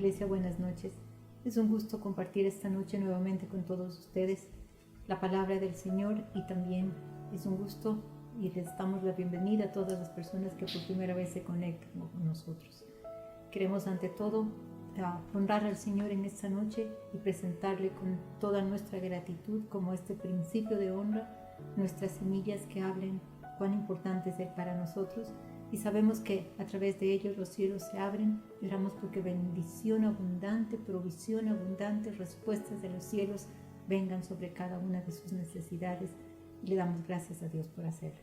Iglesia, buenas noches. Es un gusto compartir esta noche nuevamente con todos ustedes la palabra del Señor, y también es un gusto y les damos la bienvenida a todas las personas que por primera vez se conectan con nosotros. Queremos ante todo honrar al Señor en esta noche y presentarle con toda nuestra gratitud como este principio de honra, nuestras semillas que hablen cuán importante es Él para nosotros. Y sabemos que a través de ellos los cielos se abren. Oramos porque bendición abundante, provisión abundante, respuestas de los cielos vengan sobre cada una de sus necesidades. Y le damos gracias a Dios por hacerlo.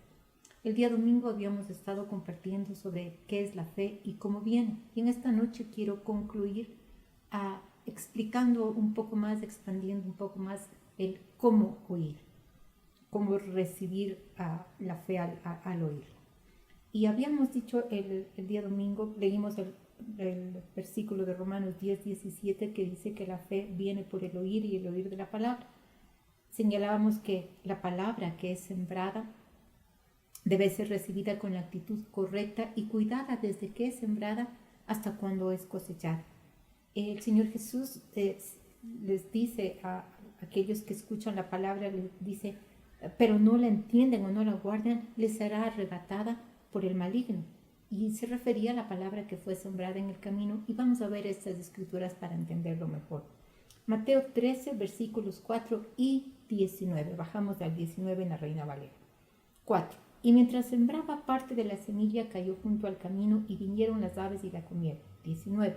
El día domingo habíamos estado compartiendo sobre qué es la fe y cómo viene. Y en esta noche quiero concluir explicando un poco más, expandiendo un poco más el cómo oír, cómo recibir la fe al oír. Y habíamos dicho el día domingo, leímos el versículo de Romanos 10:17 que dice que la fe viene por el oír y el oír de la palabra. Señalábamos que la palabra que es sembrada debe ser recibida con la actitud correcta y cuidada desde que es sembrada hasta cuando es cosechada. El Señor Jesús les dice a aquellos que escuchan la palabra, les dice, pero no la entienden o no la guardan, les será arrebatada por el maligno. Y se refería a la palabra que fue sembrada en el camino, y vamos a ver estas escrituras para entenderlo mejor. Mateo 13, versículos 4 y 19. Bajamos al 19 en la Reina Valera. 4. Y mientras sembraba, parte de la semilla cayó junto al camino, y vinieron las aves y la comieron. 19.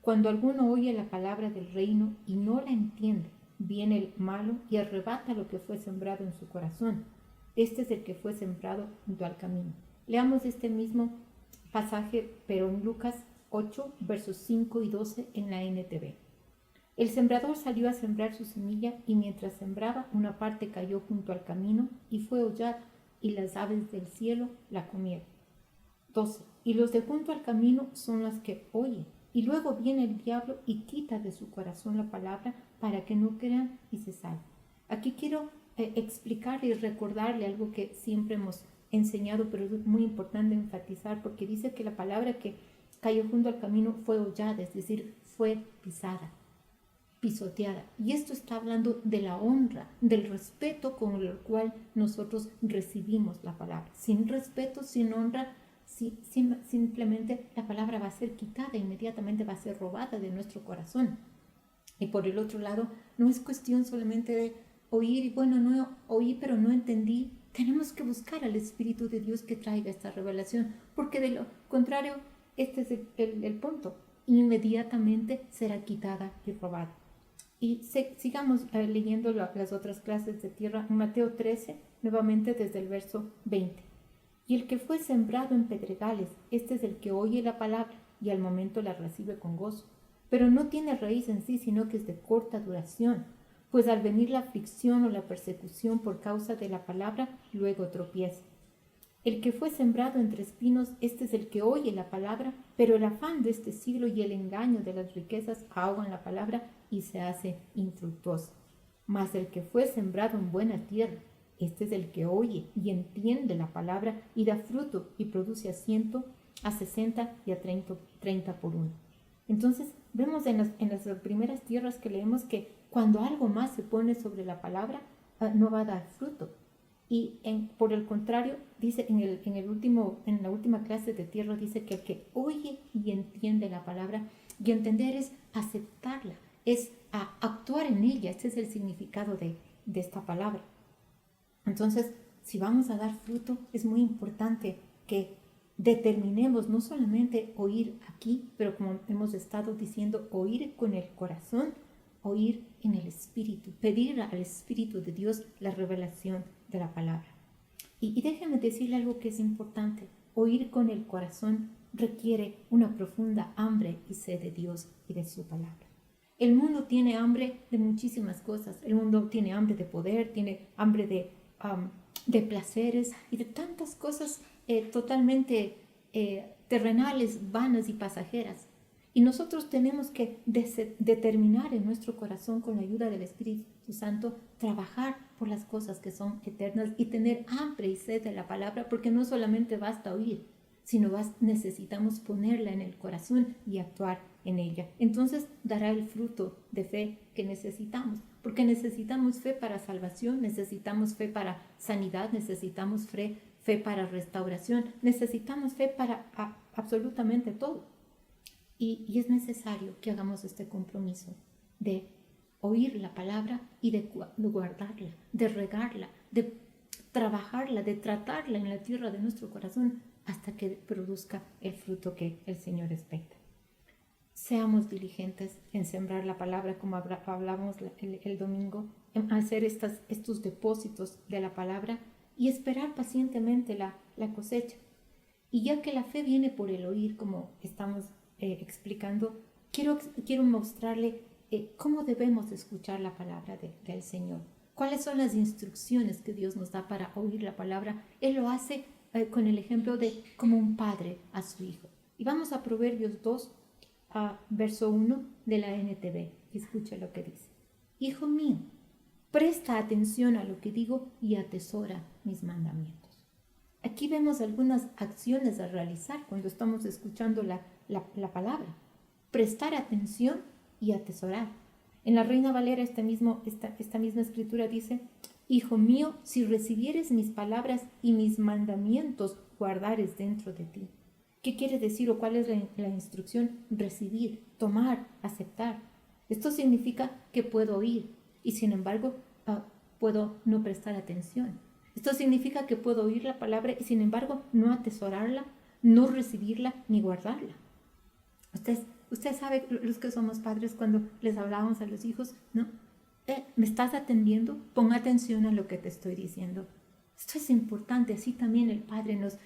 Cuando alguno oye la palabra del reino y no la entiende, viene el malo y arrebata lo que fue sembrado en su corazón. Este es el que fue sembrado junto al camino. Leamos este mismo pasaje, pero en Lucas 8, versos 5 y 12 en la NTV. El sembrador salió a sembrar su semilla, y mientras sembraba, una parte cayó junto al camino y fue hollada, y las aves del cielo la comieron. 12. Y los de junto al camino son los que oyen, y luego viene el diablo y quita de su corazón la palabra para que no crean y se salven. Aquí quiero explicarle y recordarle algo que siempre hemos enseñado, pero es muy importante enfatizar, porque dice que la palabra que cayó junto al camino fue hollada, es decir, fue pisada, pisoteada. Y esto está hablando de la honra, del respeto con el cual nosotros recibimos la palabra. Sin respeto, sin honra, simplemente la palabra va a ser quitada, inmediatamente va a ser robada de nuestro corazón. Y por el otro lado, no es cuestión solamente de oír, y bueno, no oí, pero no entendí. Tenemos que buscar al Espíritu de Dios que traiga esta revelación, porque de lo contrario, este es el punto. Inmediatamente será quitada y robada. Y sigamos leyendo las otras clases de tierra. En Mateo 13, nuevamente desde el verso 20. Y el que fue sembrado en pedregales, este es el que oye la palabra y al momento la recibe con gozo, pero no tiene raíz en sí, sino que es de corta duración. Pues al venir la aflicción o la persecución por causa de la palabra, luego tropieza. El que fue sembrado entre espinos, este es el que oye la palabra, pero el afán de este siglo y el engaño de las riquezas ahogan la palabra y se hace infructuosa. Mas el que fue sembrado en buena tierra, este es el que oye y entiende la palabra y da fruto y produce a 100, a 60 y a 30 por uno. Entonces, vemos en las primeras tierras que leemos que cuando algo más se pone sobre la palabra, no va a dar fruto. Y por el contrario, dice en la última clase de tierra, dice que el que oye y entiende la palabra, y entender es aceptarla, es actuar en ella. Este es el significado de esta palabra. Entonces, si vamos a dar fruto, es muy importante que determinemos no solamente oír aquí, pero como hemos estado diciendo, oír con el corazón, oír en el Espíritu, pedir al Espíritu de Dios la revelación de la palabra. Y déjame decirle algo que es importante. Oír con el corazón requiere una profunda hambre y sed de Dios y de su palabra. El mundo tiene hambre de muchísimas cosas. El mundo tiene hambre de poder, tiene hambre de placeres y de tantas cosas totalmente terrenales, vanas y pasajeras. Y nosotros tenemos que determinar en nuestro corazón, con la ayuda del Espíritu Santo, trabajar por las cosas que son eternas y tener hambre y sed de la palabra, porque no solamente basta oír, sino necesitamos ponerla en el corazón y actuar en ella. Entonces dará el fruto de fe que necesitamos, porque necesitamos fe para salvación, necesitamos fe para sanidad, necesitamos fe para restauración, necesitamos fe para absolutamente todo. Y es necesario que hagamos este compromiso de oír la palabra y de guardarla, de regarla, de trabajarla, de tratarla en la tierra de nuestro corazón hasta que produzca el fruto que el Señor espera. Seamos diligentes en sembrar la palabra, como hablamos el domingo, en hacer estos depósitos de la palabra y esperar pacientemente la cosecha. Y ya que la fe viene por el oír, como estamos explicando, quiero mostrarle cómo debemos escuchar la palabra del Señor. ¿Cuáles son las instrucciones que Dios nos da para oír la palabra? Él lo hace con el ejemplo de como un padre a su hijo. Y vamos a Proverbios 2, verso 1 de la NTV. Escucha lo que dice. Hijo mío, presta atención a lo que digo y atesora mis mandamientos. Aquí vemos algunas acciones a realizar cuando estamos escuchando la palabra. Prestar atención y atesorar. En la Reina Valera esta misma escritura dice, Hijo mío, si recibieres mis palabras y mis mandamientos, guardares dentro de ti. ¿Qué quiere decir o cuál es la instrucción? Recibir, tomar, aceptar. Esto significa que puedo oír y sin embargo puedo no prestar atención. Esto significa que puedo oír la palabra y sin embargo no atesorarla, no recibirla ni guardarla. Usted sabe, los que somos padres, cuando les hablábamos a los hijos, ¿no? ¿Me estás atendiendo? Pon atención a lo que te estoy diciendo. Esto es importante, así también el Padre nos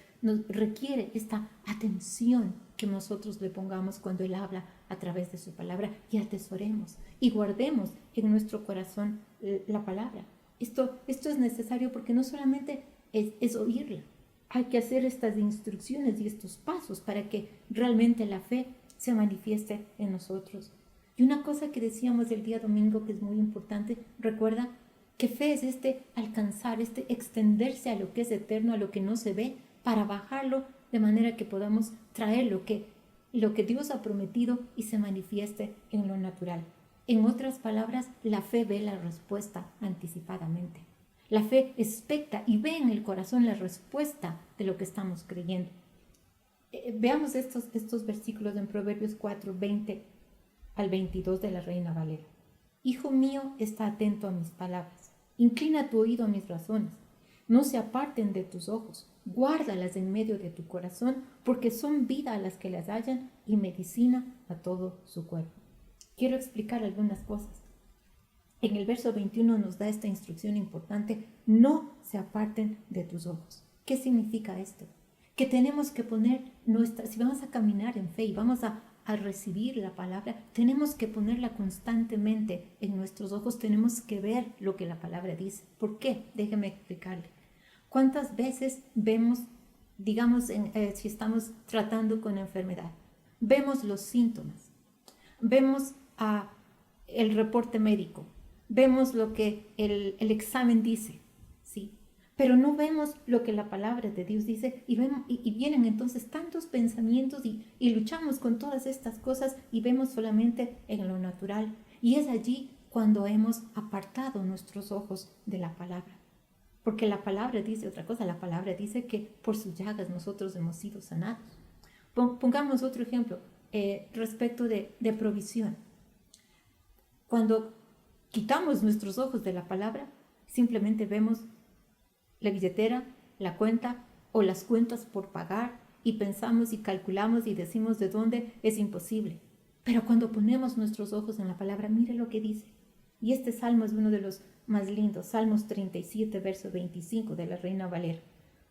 requiere esta atención que nosotros le pongamos cuando Él habla a través de su palabra y atesoremos y guardemos en nuestro corazón la palabra. Esto es necesario porque no solamente es oírla, hay que hacer estas instrucciones y estos pasos para que realmente la fe se manifieste en nosotros. Y una cosa que decíamos el día domingo que es muy importante, recuerda que fe es alcanzar, extenderse a lo que es eterno, a lo que no se ve, para bajarlo de manera que podamos traer lo que Dios ha prometido y se manifieste en lo natural. En otras palabras, la fe ve la respuesta anticipadamente. La fe expecta y ve en el corazón la respuesta de lo que estamos creyendo. Veamos estos versículos en Proverbios 4, 20 al 22 de la Reina Valera. Hijo mío, está atento a mis palabras. Inclina tu oído a mis razones. No se aparten de tus ojos. Guárdalas en medio de tu corazón, porque son vida a las que las hallan y medicina a todo su cuerpo. Quiero explicar algunas cosas. En el verso 21 nos da esta instrucción importante. No se aparten de tus ojos. ¿Qué significa esto? Que tenemos que poner si vamos a caminar en fe y vamos a recibir la palabra, tenemos que ponerla constantemente en nuestros ojos, tenemos que ver lo que la palabra dice. ¿Por qué? Déjeme explicarle. ¿Cuántas veces vemos, digamos, si estamos tratando con enfermedad, vemos los síntomas, vemos el reporte médico, vemos lo que el examen dice, ¿sí? Pero no vemos lo que la palabra de Dios dice y vienen entonces tantos pensamientos y luchamos con todas estas cosas y vemos solamente en lo natural. Y es allí cuando hemos apartado nuestros ojos de la palabra. Porque la palabra dice otra cosa, la palabra dice que por sus llagas nosotros hemos sido sanados. Pongamos otro ejemplo respecto de provisión. Cuando quitamos nuestros ojos de la palabra, simplemente vemos la billetera, la cuenta o las cuentas por pagar y pensamos y calculamos y decimos de dónde es imposible. Pero cuando ponemos nuestros ojos en la palabra, mire lo que dice. Y este salmo es uno de los más lindos, Salmos 37, verso 25 de la Reina Valera.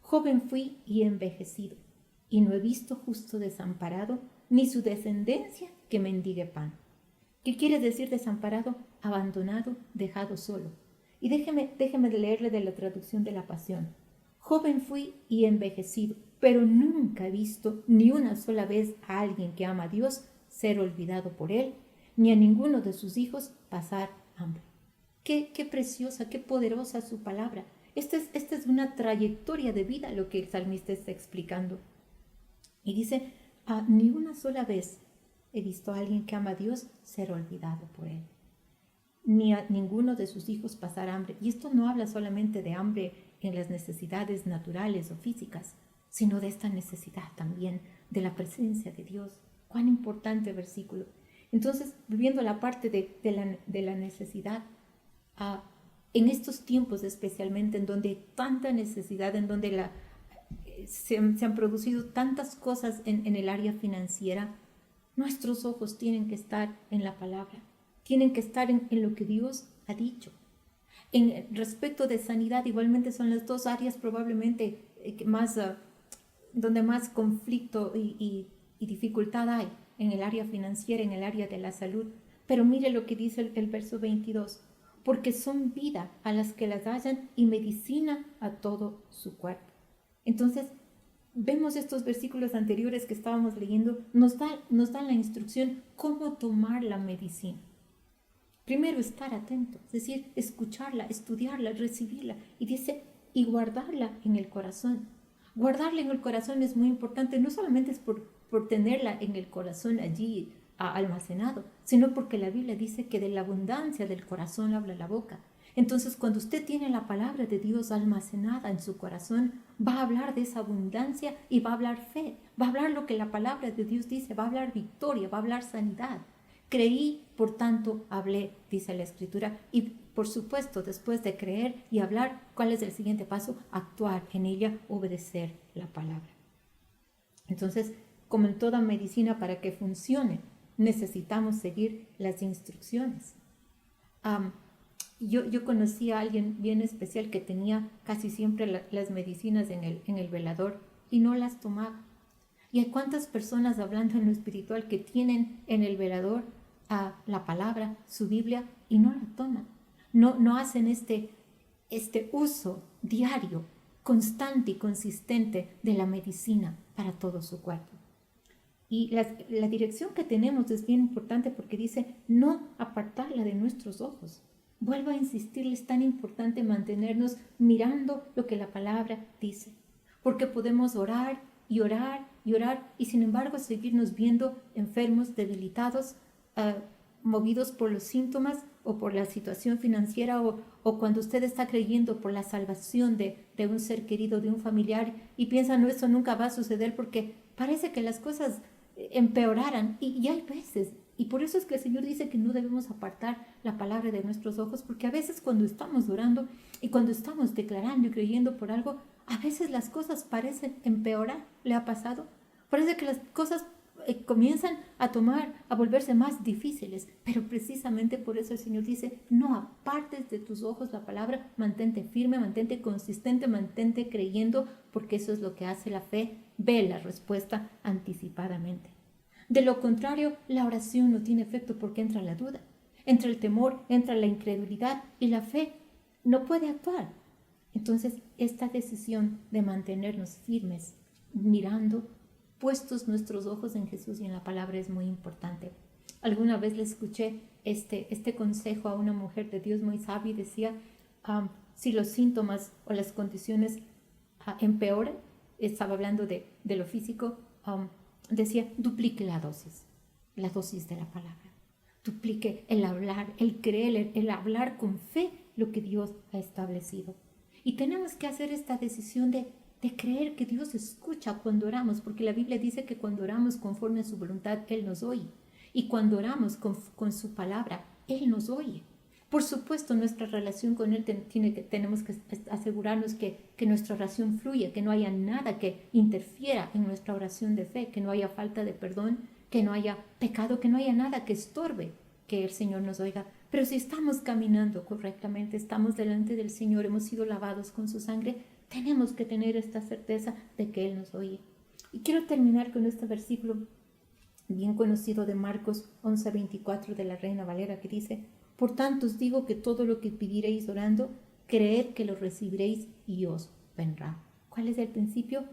Joven fui y envejecido, y no he visto justo desamparado, ni su descendencia que mendigue pan. ¿Qué quiere decir desamparado? Abandonado, dejado solo. Y déjeme leerle de la traducción de la Pasión. Joven fui y envejecido, pero nunca he visto ni una sola vez a alguien que ama a Dios ser olvidado por Él, ni a ninguno de sus hijos pasar hambre. Qué preciosa, qué poderosa su palabra. Esta es una trayectoria de vida lo que el salmista está explicando. Y dice, ni una sola vez he visto a alguien que ama a Dios ser olvidado por Él. Ni a ninguno de sus hijos pasar hambre. Y esto no habla solamente de hambre en las necesidades naturales o físicas, sino de esta necesidad también de la presencia de Dios. Cuán importante versículo. Entonces, viviendo la parte de la necesidad, en estos tiempos especialmente, en donde hay tanta necesidad, en donde se han producido tantas cosas en el área financiera, nuestros ojos tienen que estar en la palabra, tienen que estar en lo que Dios ha dicho. En respecto de sanidad, igualmente son las dos áreas probablemente donde más conflicto y dificultad hay, en el área financiera, en el área de la salud. Pero mire lo que dice el verso 22, porque son vida a las que las hallan y medicina a todo su cuerpo. Entonces, vemos estos versículos anteriores que estábamos leyendo, nos dan la instrucción cómo tomar la medicina. Primero, estar atento, es decir, escucharla, estudiarla, recibirla, y dice, y guardarla en el corazón. Guardarla en el corazón es muy importante, no solamente es por tenerla en el corazón allí almacenado, sino porque la Biblia dice que de la abundancia del corazón habla la boca. Entonces, cuando usted tiene la palabra de Dios almacenada en su corazón, va a hablar de esa abundancia y va a hablar fe, va a hablar lo que la palabra de Dios dice, va a hablar victoria, va a hablar sanidad. Creí, por tanto hablé, dice la Escritura, y por supuesto, después de creer y hablar, ¿cuál es el siguiente paso? Actuar en ella, obedecer la palabra. Entonces, como en toda medicina, para que funcione, necesitamos seguir las instrucciones. Yo conocí a alguien bien especial que tenía casi siempre las medicinas en el velador y no las tomaba. Y hay cuántas personas, hablando en lo espiritual, que tienen en el velador la palabra, su Biblia, y no la toman. No hacen este uso diario, constante y consistente de la medicina para todo su cuerpo. Y la dirección que tenemos es bien importante porque dice no apartarla de nuestros ojos. Vuelvo a insistirles, es tan importante mantenernos mirando lo que la palabra dice, porque podemos orar y orar y orar y sin embargo seguirnos viendo enfermos, debilitados, movidos por los síntomas o por la situación financiera o cuando usted está creyendo por la salvación de un ser querido, de un familiar y piensa, no, eso nunca va a suceder porque parece que las cosas empeoraran y hay veces, y por eso es que el Señor dice que no debemos apartar la palabra de nuestros ojos, porque a veces cuando estamos orando y cuando estamos declarando y creyendo por algo, a veces las cosas parecen empeorar. ¿Le ha pasado? Parece que las cosas comienzan a volverse más difíciles, pero precisamente por eso el Señor dice, no apartes de tus ojos la palabra, mantente firme, mantente consistente, mantente creyendo, porque eso es lo que hace la fe, ve la respuesta anticipadamente. De lo contrario, la oración no tiene efecto porque entra la duda, entra el temor, entra la incredulidad y la fe no puede actuar. Entonces, esta decisión de mantenernos firmes, mirando, puestos nuestros ojos en Jesús y en la palabra es muy importante. Alguna vez le escuché este consejo a una mujer de Dios muy sabia y decía, si los síntomas o las condiciones empeoran, estaba hablando de lo físico, decía, duplique la dosis de la palabra. Duplique el hablar, el creer, el hablar con fe lo que Dios ha establecido. Y tenemos que hacer esta decisión de creer que Dios escucha cuando oramos, porque la Biblia dice que cuando oramos conforme a su voluntad, Él nos oye. Y cuando oramos con su palabra, Él nos oye. Por supuesto, nuestra relación con Él tenemos que asegurarnos que nuestra oración fluya, que no haya nada que interfiera en nuestra oración de fe, que no haya falta de perdón, que no haya pecado, que no haya nada que estorbe que el Señor nos oiga. Pero si estamos caminando correctamente, estamos delante del Señor, hemos sido lavados con su sangre, tenemos que tener esta certeza de que Él nos oye. Y quiero terminar con este versículo bien conocido de Marcos 11:24 de la Reina Valera que dice, por tanto os digo que todo lo que pidiereis orando, creed que lo recibiréis y os vendrá. ¿Cuál es el principio?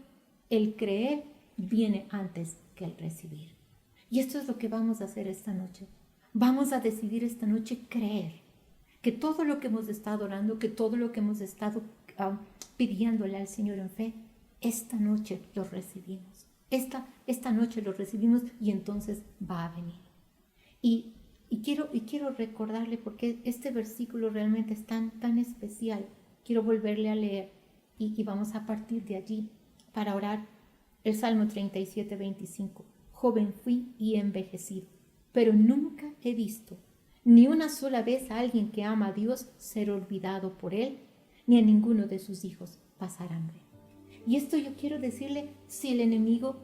El creer viene antes que el recibir. Y esto es lo que vamos a hacer esta noche. Vamos a decidir esta noche creer que todo lo que hemos estado orando, que todo lo que hemos estado pidiéndole al Señor en fe, esta noche lo recibimos. Esta noche lo recibimos y entonces va a venir. Y quiero recordarle, porque este versículo realmente es tan especial. Quiero volverle a leer y vamos a partir de allí para orar. El Salmo 37, 25. Joven fui y envejecido, pero nunca he visto ni una sola vez a alguien que ama a Dios ser olvidado por Él, ni a ninguno de sus hijos pasar hambre. Y esto yo quiero decirle, si el enemigo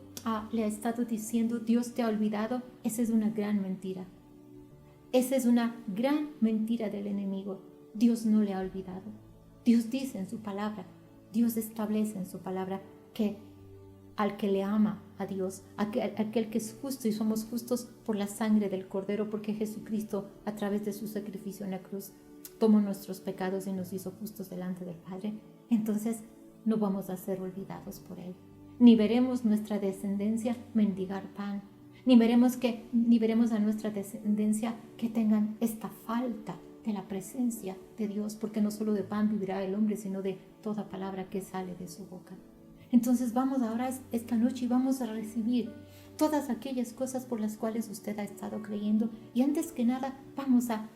le ha estado diciendo Dios te ha olvidado, esa es una gran mentira. Esa es una gran mentira del enemigo. Dios no le ha olvidado. Dios dice en su palabra, Dios establece en su palabra que al que le ama a Dios, aquel que es justo, y somos justos por la sangre del Cordero, porque Jesucristo, a través de su sacrificio en la cruz, tomó nuestros pecados y nos hizo justos delante del Padre, entonces no vamos a ser olvidados por Él. Ni veremos nuestra descendencia mendigar pan, ni veremos a nuestra descendencia que tengan esta falta de la presencia de Dios, porque no solo de pan vivirá el hombre, sino de toda palabra que sale de su boca. Entonces vamos ahora esta noche y vamos a recibir todas aquellas cosas por las cuales usted ha estado creyendo, y antes que nada vamos a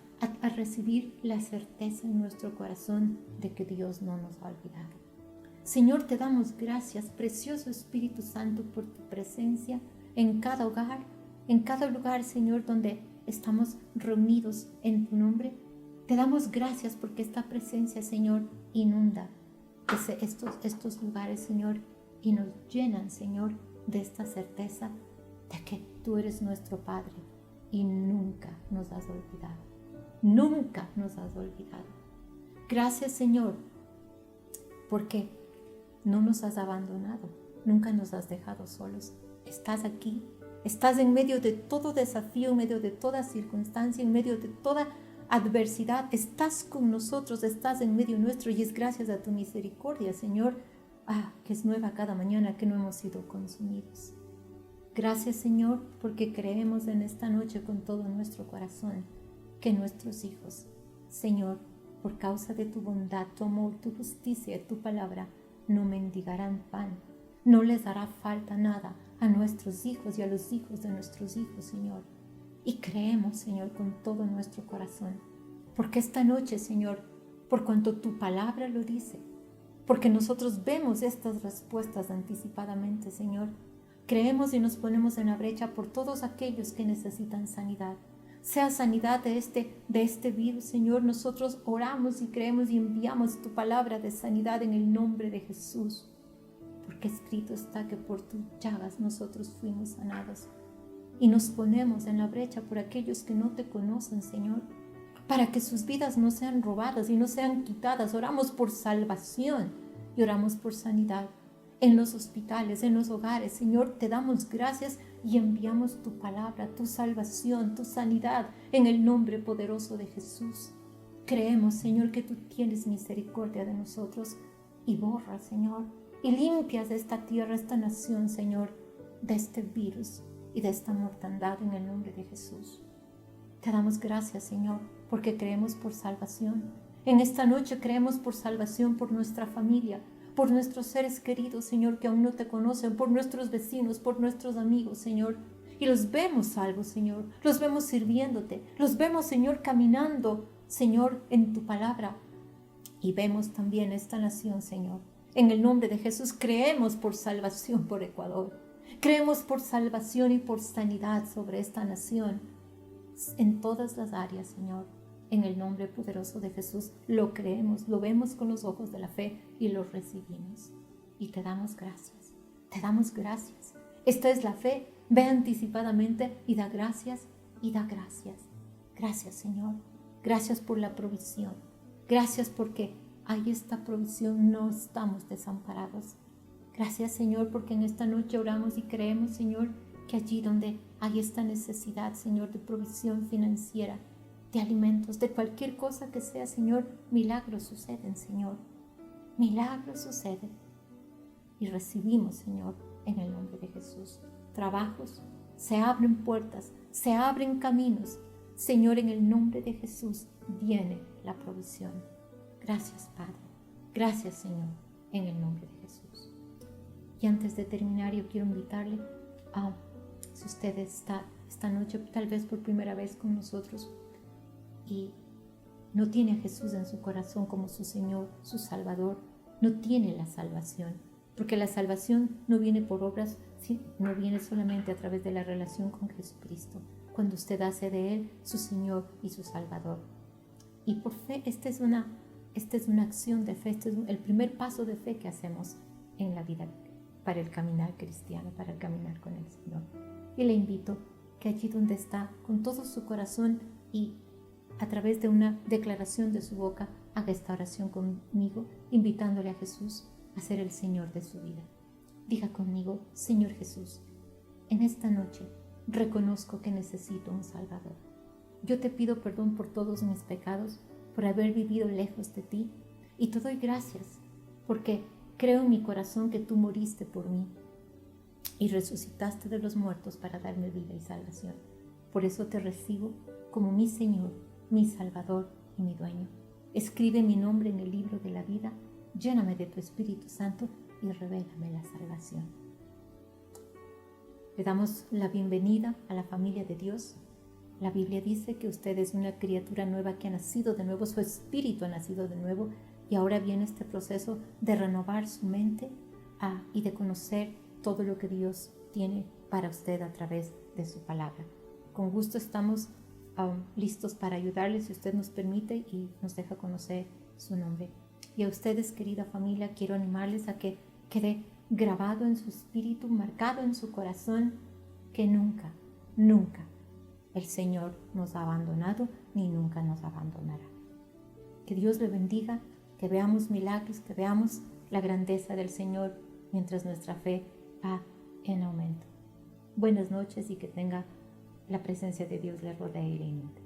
recibir la certeza en nuestro corazón de que Dios no nos ha olvidado. Señor, te damos gracias, precioso Espíritu Santo, por tu presencia en cada hogar, en cada lugar, Señor, donde estamos reunidos en tu nombre. Te damos gracias porque esta presencia, Señor, inunda estos lugares, Señor, y nos llenan, Señor, de esta certeza de que tú eres nuestro Padre y nunca nos has olvidado. Nunca nos has olvidado. Gracias, Señor, porque no nos has abandonado, nunca nos has dejado solos. Estás aquí, estás en medio de todo desafío, en medio de toda circunstancia, en medio de toda adversidad. Estás con nosotros, estás en medio nuestro, y es gracias a tu misericordia, Señor, que es nueva cada mañana, que no hemos sido consumidos. Gracias, Señor, porque creemos en esta noche con todo nuestro corazón que nuestros hijos, Señor, por causa de tu bondad, tu amor, tu justicia y tu palabra, no mendigarán pan. No les hará falta nada a nuestros hijos y a los hijos de nuestros hijos, Señor. Y creemos, Señor, con todo nuestro corazón, porque esta noche, Señor, por cuanto tu palabra lo dice, porque nosotros vemos estas respuestas anticipadamente, Señor, creemos y nos ponemos en la brecha por todos aquellos que necesitan sanidad. Sea sanidad de este virus, Señor. Nosotros oramos y creemos y enviamos tu palabra de sanidad en el nombre de Jesús, porque escrito está que por tus llagas nosotros fuimos sanados. Y nos ponemos en la brecha por aquellos que no te conocen, Señor, para que sus vidas no sean robadas y no sean quitadas. Oramos por salvación y oramos por sanidad en los hospitales, en los hogares. Señor, te damos gracias y enviamos tu palabra, tu salvación, tu sanidad en el nombre poderoso de Jesús. Creemos, Señor, que tú tienes misericordia de nosotros y borras, Señor, y limpias de esta tierra, esta nación, Señor, de este virus y de esta mortandad en el nombre de Jesús. Te damos gracias, Señor, porque creemos por salvación. En esta noche creemos por salvación por nuestra familia, por nuestros seres queridos, Señor, que aún no te conocen, por nuestros vecinos, por nuestros amigos, Señor. Y los vemos salvos, Señor. Los vemos sirviéndote. Los vemos, Señor, caminando, Señor, en tu palabra. Y vemos también esta nación, Señor. En el nombre de Jesús creemos por salvación por Ecuador. Creemos por salvación y por sanidad sobre esta nación. En todas las áreas, Señor. En el nombre poderoso de Jesús lo creemos, lo vemos con los ojos de la fe y lo recibimos. Y te damos gracias, te damos gracias. Esta es la fe, ve anticipadamente y da gracias y da gracias. Gracias, Señor, gracias por la provisión. Gracias porque hay esta provisión, no estamos desamparados. Gracias, Señor, porque en esta noche oramos y creemos, Señor, que allí donde hay esta necesidad, Señor, de provisión financiera, de alimentos, de cualquier cosa que sea, Señor, milagros suceden, Señor. Milagros suceden. Y recibimos, Señor, en el nombre de Jesús. Trabajos, se abren puertas, se abren caminos. Señor, en el nombre de Jesús viene la provisión. Gracias, Padre. Gracias, Señor, en el nombre de Jesús. Y antes de terminar, yo quiero invitarle a, si usted está esta noche tal vez por primera vez con nosotros y no tiene a Jesús en su corazón como su Señor, su Salvador, no tiene la salvación, porque la salvación no viene por obras, no viene solamente a través de la relación con Jesucristo, cuando usted hace de Él su Señor y su Salvador. Y por fe, esta es una acción de fe, este es el primer paso de fe que hacemos en la vida para el caminar cristiano, para el caminar con el Señor. Y le invito que allí donde está, con todo su corazón y a través de una declaración de su boca, haga esta oración conmigo, invitándole a Jesús a ser el Señor de su vida. Diga conmigo: Señor Jesús, en esta noche reconozco que necesito un Salvador. Yo te pido perdón por todos mis pecados, por haber vivido lejos de ti, y te doy gracias porque creo en mi corazón que tú moriste por mí y resucitaste de los muertos para darme vida y salvación. Por eso te recibo como mi Señor, mi Salvador y mi dueño. Escribe mi nombre en el libro de la vida, lléname de tu Espíritu Santo y revélame la salvación. Le damos la bienvenida a la familia de Dios. La Biblia dice que usted es una criatura nueva que ha nacido de nuevo, su espíritu ha nacido de nuevo, y ahora viene este proceso de renovar su mente y de conocer todo lo que Dios tiene para usted a través de su palabra. Con gusto estamos listos para ayudarle, si usted nos permite y nos deja conocer su nombre. Y a ustedes, querida familia, quiero animarles a que quede grabado en su espíritu, marcado en su corazón, que nunca, nunca el Señor nos ha abandonado ni nunca nos abandonará. Que Dios le bendiga, que veamos milagros, que veamos la grandeza del Señor mientras nuestra fe va en aumento. Buenas noches y que tenga la presencia de Dios le rodee y le inunde.